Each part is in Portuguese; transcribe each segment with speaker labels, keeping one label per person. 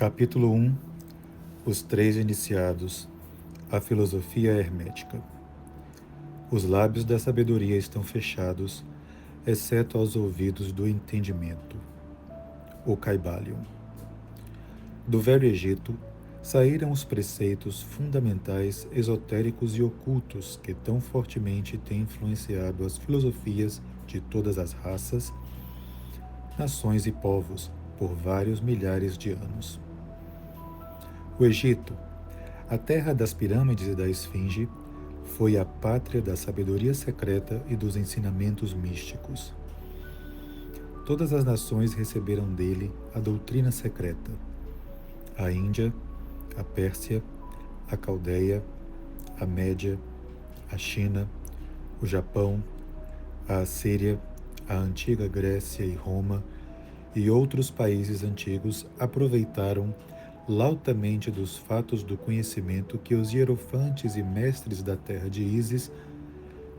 Speaker 1: Capítulo 1. Os três iniciados. A filosofia hermética. Os lábios da sabedoria estão fechados, exceto aos ouvidos do entendimento. O Caibalion. Do Velho Egito saíram os preceitos fundamentais, esotéricos e ocultos que tão fortemente têm influenciado as filosofias de todas as raças, nações e povos por vários milhares de anos. O Egito, a terra das pirâmides e da esfinge, foi a pátria da sabedoria secreta e dos ensinamentos místicos. Todas as nações receberam dele a doutrina secreta. A Índia, a Pérsia, a Caldeia, a Média, a China, o Japão, a Assíria, a antiga Grécia e Roma e outros países antigos aproveitaram lautamente dos fatos do conhecimento que os hierofantes e mestres da terra de Ísis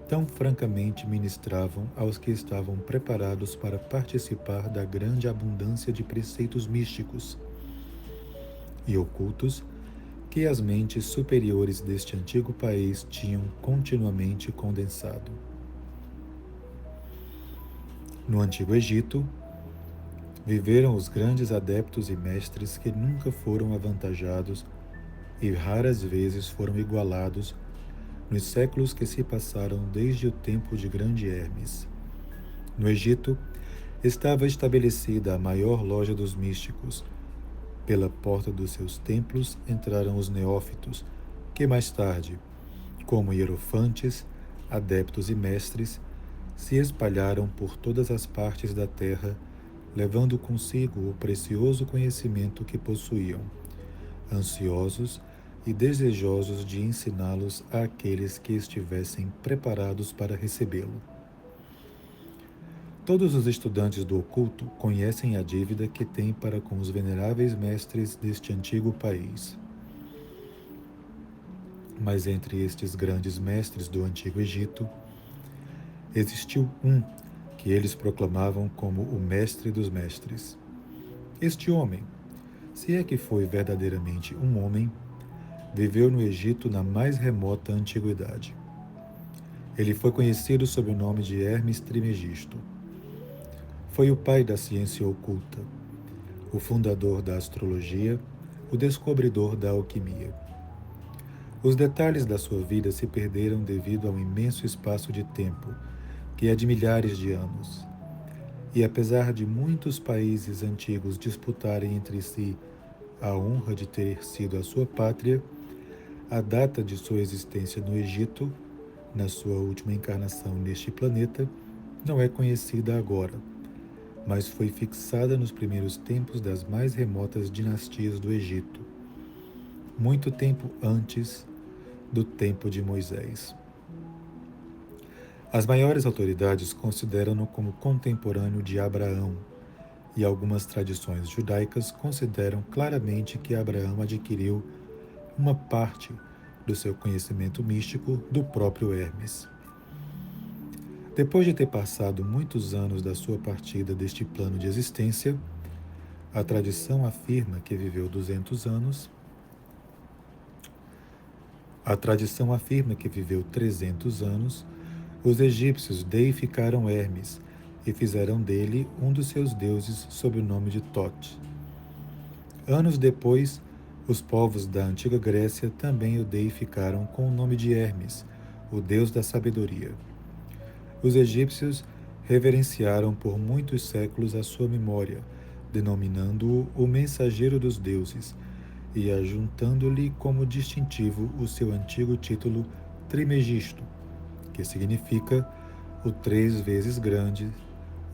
Speaker 1: tão francamente ministravam aos que estavam preparados para participar da grande abundância de preceitos místicos e ocultos que as mentes superiores deste antigo país tinham continuamente condensado. No Antigo Egito, viveram os grandes adeptos e mestres que nunca foram avantajados e raras vezes foram igualados nos séculos que se passaram desde o tempo de grande Hermes. No Egito, estava estabelecida a maior loja dos místicos. Pela porta dos seus templos entraram os neófitos, que mais tarde, como hierofantes, adeptos e mestres, se espalharam por todas as partes da terra, levando consigo o precioso conhecimento que possuíam, ansiosos e desejosos de ensiná-los àqueles que estivessem preparados para recebê-lo. Todos os estudantes do oculto conhecem a dívida que têm para com os veneráveis mestres deste antigo país. Mas entre estes grandes mestres do Antigo Egito, existiu um que eles proclamavam como o mestre dos mestres. Este homem, se é que foi verdadeiramente um homem, viveu no Egito na mais remota antiguidade. Ele foi conhecido sob o nome de Hermes Trimegisto. Foi o pai da ciência oculta, o fundador da astrologia, o descobridor da alquimia. Os detalhes da sua vida se perderam devido ao imenso espaço de tempo, que é de milhares de anos. E apesar de muitos países antigos disputarem entre si a honra de ter sido a sua pátria, a data de sua existência no Egito, na sua última encarnação neste planeta, não é conhecida agora, mas foi fixada nos primeiros tempos das mais remotas dinastias do Egito, muito tempo antes do tempo de Moisés. As maiores autoridades consideram-no como contemporâneo de Abraão, e algumas tradições judaicas consideram claramente que Abraão adquiriu uma parte do seu conhecimento místico do próprio Hermes. Depois de ter passado muitos anos da sua partida deste plano de existência, a tradição afirma que viveu 200 anos, a tradição afirma que viveu 300 anos. Os egípcios deificaram Hermes e fizeram dele um dos seus deuses sob o nome de Thoth. Anos depois, os povos da antiga Grécia também o deificaram com o nome de Hermes, o deus da sabedoria. Os egípcios reverenciaram por muitos séculos a sua memória, denominando-o o mensageiro dos deuses e ajuntando-lhe como distintivo o seu antigo título Trimegisto, que significa o 3 vezes grande,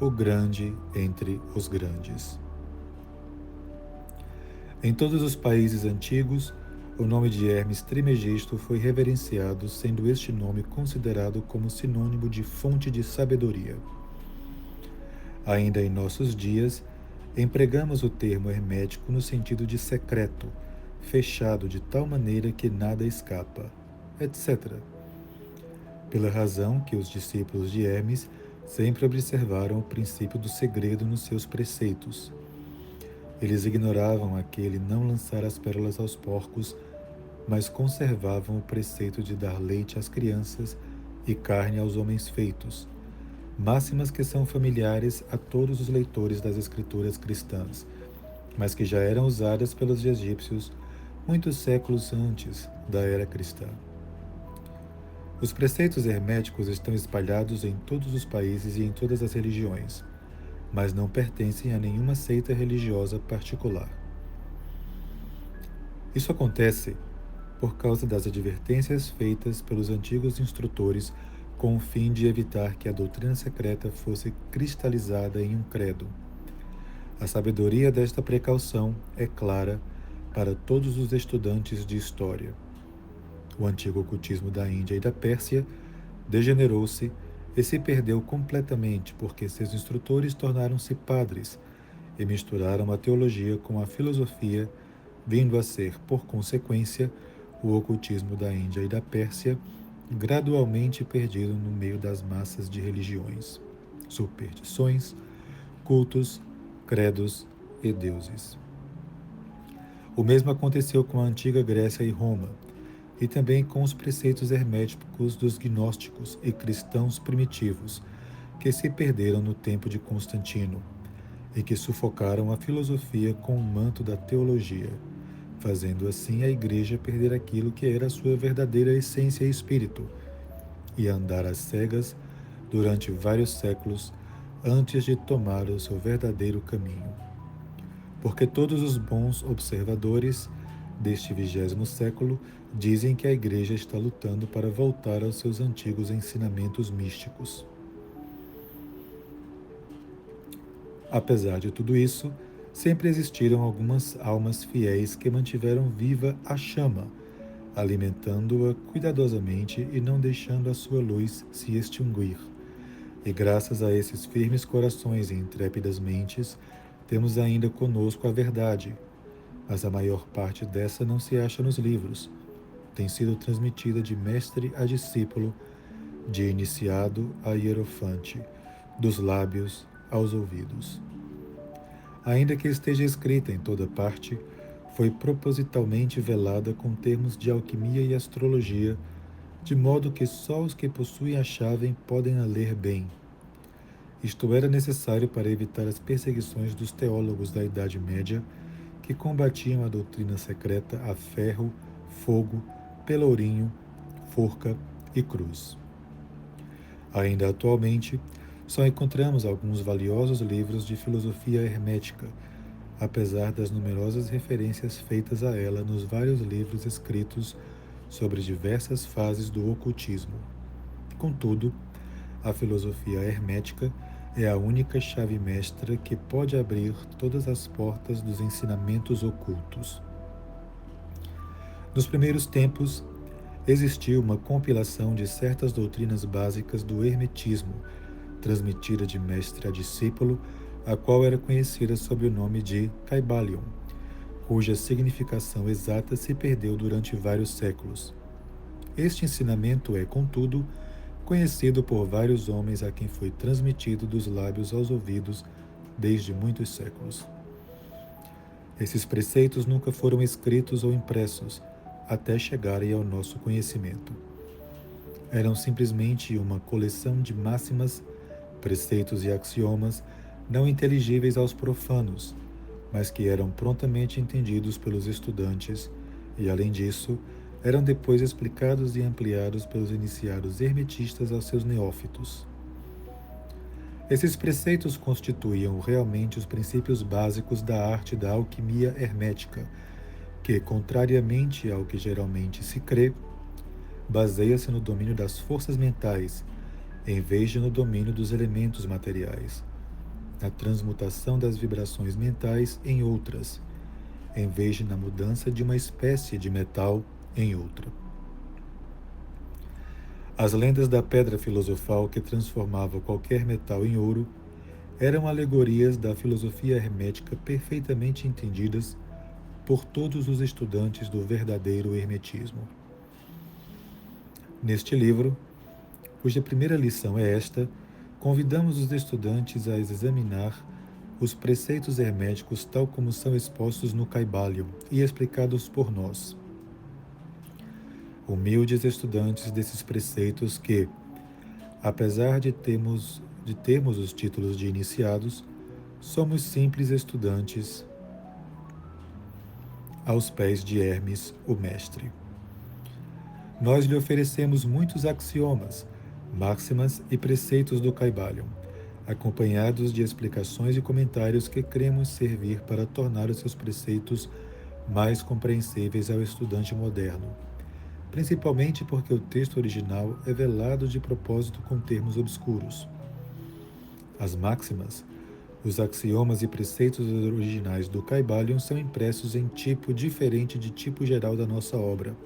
Speaker 1: o grande entre os grandes. Em todos os países antigos, o nome de Hermes Trimegisto foi reverenciado, sendo este nome considerado como sinônimo de fonte de sabedoria. Ainda em nossos dias, empregamos o termo hermético no sentido de secreto, fechado de tal maneira que nada escapa, etc., pela razão que os discípulos de Hermes sempre observaram o princípio do segredo nos seus preceitos. Eles ignoravam aquele não lançar as pérolas aos porcos, mas conservavam o preceito de dar leite às crianças e carne aos homens feitos, máximas que são familiares a todos os leitores das escrituras cristãs, mas que já eram usadas pelos egípcios muitos séculos antes da era cristã. Os preceitos herméticos estão espalhados em todos os países e em todas as religiões, mas não pertencem a nenhuma seita religiosa particular. Isso acontece por causa das advertências feitas pelos antigos instrutores com o fim de evitar que a doutrina secreta fosse cristalizada em um credo. A sabedoria desta precaução é clara para todos os estudantes de história. O antigo ocultismo da Índia e da Pérsia degenerou-se e se perdeu completamente porque seus instrutores tornaram-se padres e misturaram a teologia com a filosofia, vindo a ser, por consequência, o ocultismo da Índia e da Pérsia, gradualmente perdido no meio das massas de religiões, superstições, cultos, credos e deuses. O mesmo aconteceu com a antiga Grécia e Roma, e também com os preceitos herméticos dos gnósticos e cristãos primitivos, que se perderam no tempo de Constantino, e que sufocaram a filosofia com o manto da teologia, fazendo assim a Igreja perder aquilo que era sua verdadeira essência e espírito, e andar às cegas durante vários séculos antes de tomar o seu verdadeiro caminho. Porque todos os bons observadores deste 20º século dizem que a Igreja está lutando para voltar aos seus antigos ensinamentos místicos. Apesar de tudo isso, sempre existiram algumas almas fiéis que mantiveram viva a chama, alimentando-a cuidadosamente e não deixando a sua luz se extinguir. E graças a esses firmes corações e intrépidas mentes, temos ainda conosco a verdade, mas a maior parte dessa não se acha nos livros. Tem sido transmitida de mestre a discípulo, de iniciado a hierofante, dos lábios aos ouvidos. Ainda que esteja escrita em toda parte, foi propositalmente velada com termos de alquimia e astrologia, de modo que só os que possuem a chave podem a ler bem. Isto era necessário para evitar as perseguições dos teólogos da Idade Média, que combatiam a doutrina secreta a ferro, fogo, pelourinho, forca e cruz. Ainda atualmente, só encontramos alguns valiosos livros de filosofia hermética, apesar das numerosas referências feitas a ela nos vários livros escritos sobre diversas fases do ocultismo. Contudo, a filosofia hermética é a única chave mestra que pode abrir todas as portas dos ensinamentos ocultos. Nos primeiros tempos, existiu uma compilação de certas doutrinas básicas do hermetismo, transmitida de mestre a discípulo, a qual era conhecida sob o nome de Kybalion, cuja significação exata se perdeu durante vários séculos. Este ensinamento é, contudo, conhecido por vários homens a quem foi transmitido dos lábios aos ouvidos desde muitos séculos. Esses preceitos nunca foram escritos ou impressos até chegarem ao nosso conhecimento. Eram simplesmente uma coleção de máximas, preceitos e axiomas não inteligíveis aos profanos, mas que eram prontamente entendidos pelos estudantes e, além disso, eram depois explicados e ampliados pelos iniciados hermetistas aos seus neófitos. Esses preceitos constituíam realmente os princípios básicos da arte da alquimia hermética, que, contrariamente ao que geralmente se crê, baseia-se no domínio das forças mentais, em vez de no domínio dos elementos materiais, na transmutação das vibrações mentais em outras, em vez de na mudança de uma espécie de metal em outra. As lendas da pedra filosofal que transformava qualquer metal em ouro eram alegorias da filosofia hermética perfeitamente entendidas por todos os estudantes do verdadeiro hermetismo. Neste livro, cuja primeira lição é esta, convidamos os estudantes a examinar os preceitos herméticos tal como são expostos no Caibalion e explicados por nós, humildes estudantes desses preceitos que, apesar de termos os títulos de iniciados, somos simples estudantes aos pés de Hermes, o mestre. Nós lhe oferecemos muitos axiomas, máximas e preceitos do Caibalion, acompanhados de explicações e comentários que cremos servir para tornar os seus preceitos mais compreensíveis ao estudante moderno, principalmente porque o texto original é velado de propósito com termos obscuros. As máximas, os axiomas e preceitos originais do Caibalion são impressos em tipo diferente de tipo geral da nossa obra.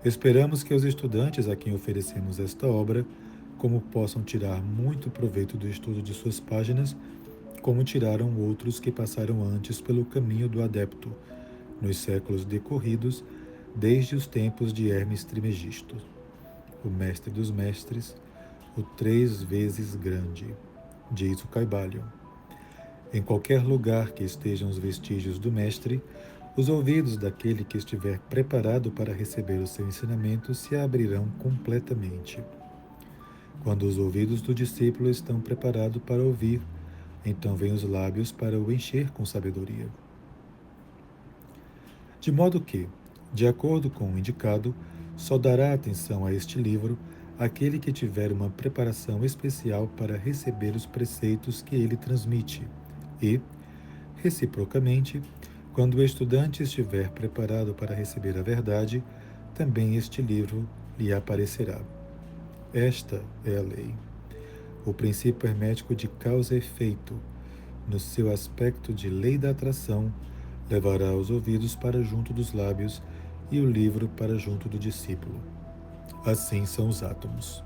Speaker 1: Esperamos que os estudantes a quem oferecemos esta obra, como possam tirar muito proveito do estudo de suas páginas, como tiraram outros que passaram antes pelo caminho do adepto, nos séculos decorridos, desde os tempos de Hermes Trismegisto, o mestre dos mestres, o 3 vezes grande, diz o Caibalion. Em qualquer lugar que estejam os vestígios do mestre, os ouvidos daquele que estiver preparado para receber o seu ensinamento se abrirão completamente. Quando os ouvidos do discípulo estão preparados para ouvir, então vêm os lábios para o encher com sabedoria. De modo que, de acordo com o indicado, só dará atenção a este livro aquele que tiver uma preparação especial para receber os preceitos que ele transmite e, reciprocamente, quando o estudante estiver preparado para receber a verdade, também este livro lhe aparecerá. Esta é a lei. O princípio hermético de causa e efeito, no seu aspecto de lei da atração, levará os ouvidos para junto dos lábios e o livro para junto do discípulo. Assim são os átomos.